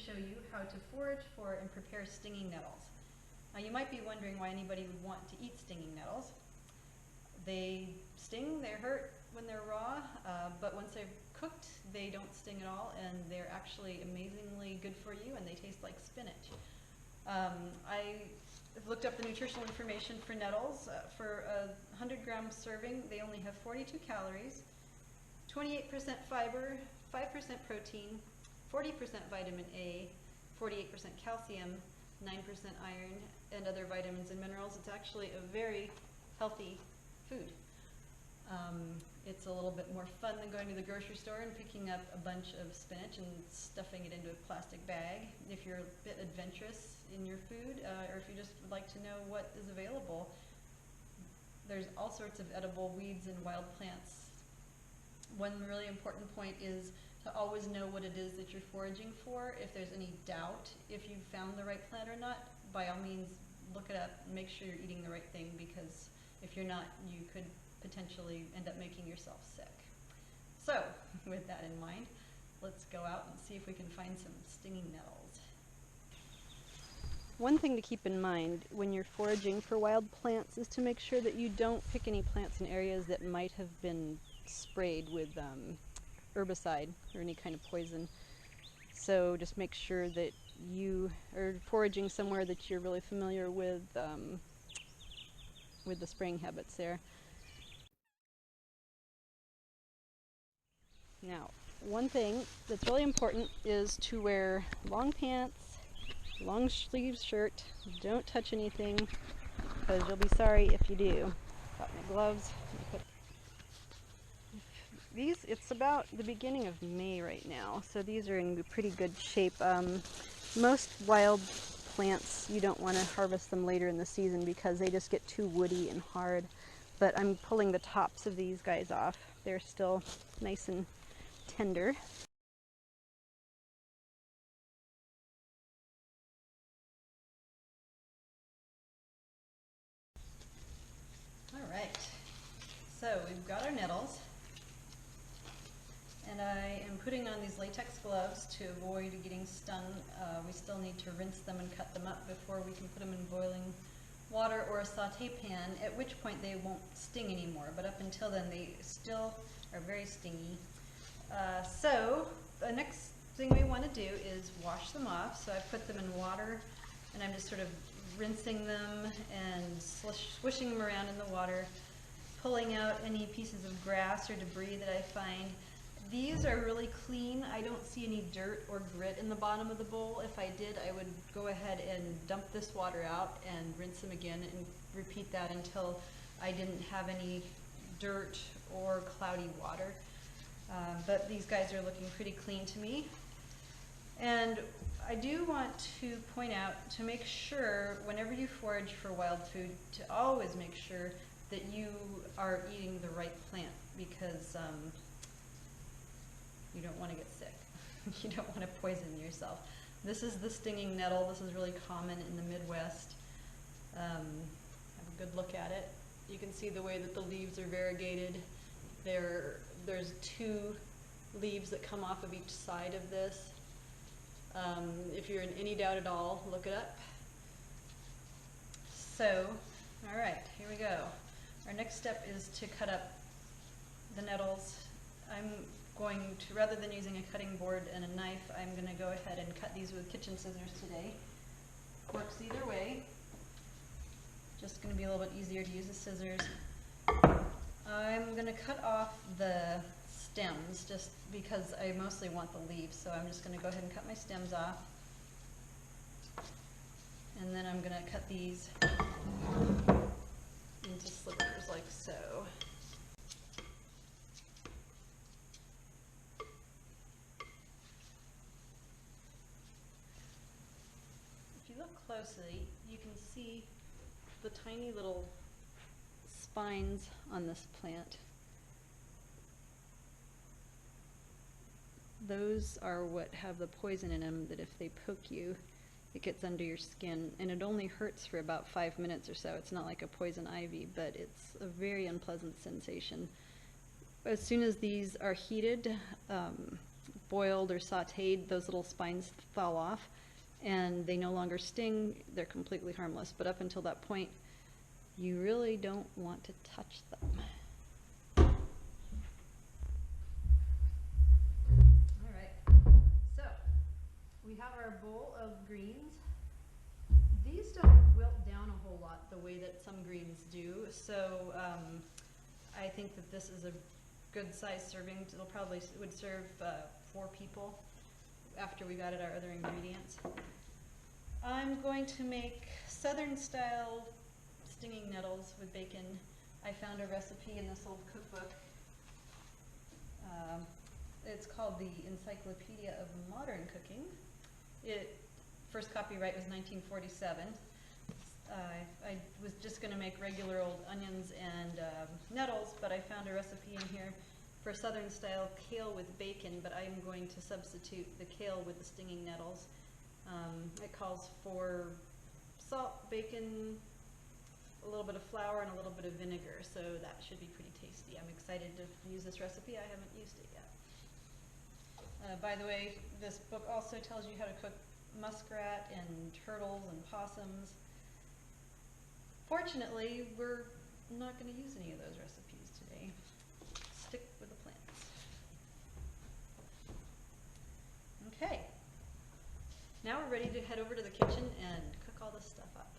show you how to forage for and prepare stinging nettles. Now you might be wondering why anybody would want to eat stinging nettles. They sting, they hurt when they're raw, but once they're cooked they don't sting at all, and they're actually amazingly good for you, and they taste like spinach. I looked up the nutritional information for nettles. For a 100-gram serving, they only have 42 calories, 28% fiber, 5% protein, 40% vitamin A, 48% calcium, 9% iron, and other vitamins and minerals. It's actually a very healthy food. It's a little bit more fun than going to the grocery store and picking up a bunch of spinach and stuffing it into a plastic bag. If you're a bit adventurous in your food, or if you just would like to know what is available, there's all sorts of edible weeds and wild plants. One really important point is to always know what it is that you're foraging for. If there's any doubt if you've found the right plant or not, by all means look it up and make sure you're eating the right thing, because if you're not, you could potentially end up making yourself sick. So with that in mind, let's go out and see if we can find some stinging nettles. One thing to keep in mind when you're foraging for wild plants is to make sure that you don't pick any plants in areas that might have been sprayed with herbicide or any kind of poison. So just make sure that you are foraging somewhere that you're really familiar with the spraying habits there. Now, one thing that's really important is to wear long pants, long sleeves shirt. Don't touch anything, because you'll be sorry if you do. Got my gloves. These, it's about the beginning of May right now, so these are in pretty good shape. Most wild plants, you don't want to harvest them later in the season because they just get too woody and hard. But I'm pulling the tops of these guys off. They're still nice and tender. All right, so we've got our nettles, and I am putting on these latex gloves to avoid getting stung. We still need to rinse them and cut them up before we can put them in boiling water or a saute pan, at which point they won't sting anymore, but up until then they still are very stingy. So the next thing we want to do is wash them off. So I put them in water, and I'm just sort of rinsing them and swishing them around in the water, pulling out any pieces of grass or debris that I find. These are really clean. I don't see any dirt or grit in the bottom of the bowl. If I did, I would go ahead and dump this water out and rinse them again and repeat that until I didn't have any dirt or cloudy water. But these guys are looking pretty clean to me. And I do want to point out to make sure whenever you forage for wild food to always make sure that you are eating the right plant, because you don't want to get sick. You don't want to poison yourself. This is the stinging nettle. This is really common in the Midwest. Have a good look at it. You can see the way that the leaves are variegated. There's 2 leaves that come off of each side of this. If you're in any doubt at all, look it up. So, all right, here we go. Our next step is to cut up the nettles. I'm going to, rather than using a cutting board and a knife, I'm going to go ahead and cut these with kitchen scissors today. Works either way. Just going to be a little bit easier to use the scissors. I'm going to cut off the stems just because I mostly want the leaves, so I'm just going to go ahead and cut my stems off. And then I'm going to cut these into slivers like so. If you look closely, you can see the tiny little spines on this plant. Those are what have the poison in them, that if they poke you, it gets under your skin, and it only hurts for about 5 minutes or so. It's not like a poison ivy, but it's a very unpleasant sensation. As soon as these are heated, boiled or sauteed, those little spines fall off and they no longer sting. They're completely harmless, but up until that point, you really don't want to touch them. All right, so we have our bowl of greens. These don't wilt down a whole lot the way that some greens do, so I think that this is a good size serving. It'll probably would serve 4 people after we got at our other ingredients. I'm going to make Southern style stinging nettles with bacon. I found a recipe in this old cookbook. It's called the Encyclopedia of Modern Cooking. First copyright was 1947. I was just going to make regular old onions and nettles, but I found a recipe in here for Southern style kale with bacon, but I'm going to substitute the kale with the stinging nettles. It calls for salt, bacon, a little bit of flour, and a little bit of vinegar, so that should be pretty tasty. I'm excited to use this recipe. I haven't used it yet. By the way, this book also tells you how to cook muskrat and turtles and possums. Fortunately, we're not going to use any of those recipes today. Stick with the plants. Okay. Now we're ready to head over to the kitchen and cook all this stuff up.